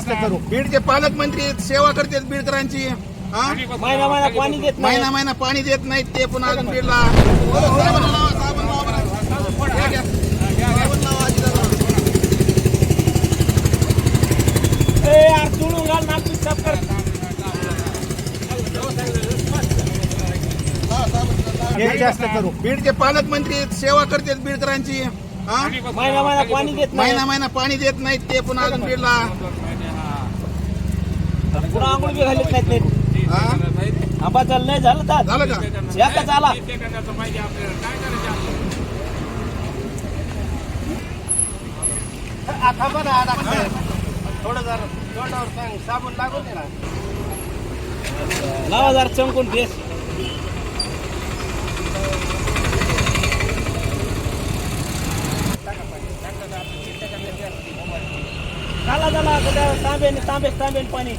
जास्त करू. बीडचे पालकमंत्री सेवा करतात बीडकरांची. हा? महिना महिना पाणी देत नाही. महिना महिना पाणी देत नाहीत ते पुन्हा अजून बीडला साबण लावा, साबण लावा बरं. घ्या, घ्या. साबण लावा आधी जरा. ए यार चुळून घाल ना तू सब कर. हे जास्त करू. बीडचे पालकमंत्री सेवा करतात बीडकरांची. हा? महिना महिना पाणी देत नाही. महिना महिना पाणी देत नाहीत ते पुन्हा अजून बीडला. पुन्हा आंघोळ बी घालत नाहीत नीट. हा? आंबा चाल नाही झालं तर झालं का? शेता झाला. आता बरं आता थोडं जरा तोंडावर सांग साबण लागून दे ना. लावा जरा चमकून फेस. झाला झाला तांबे तांबे तांबे पाणी.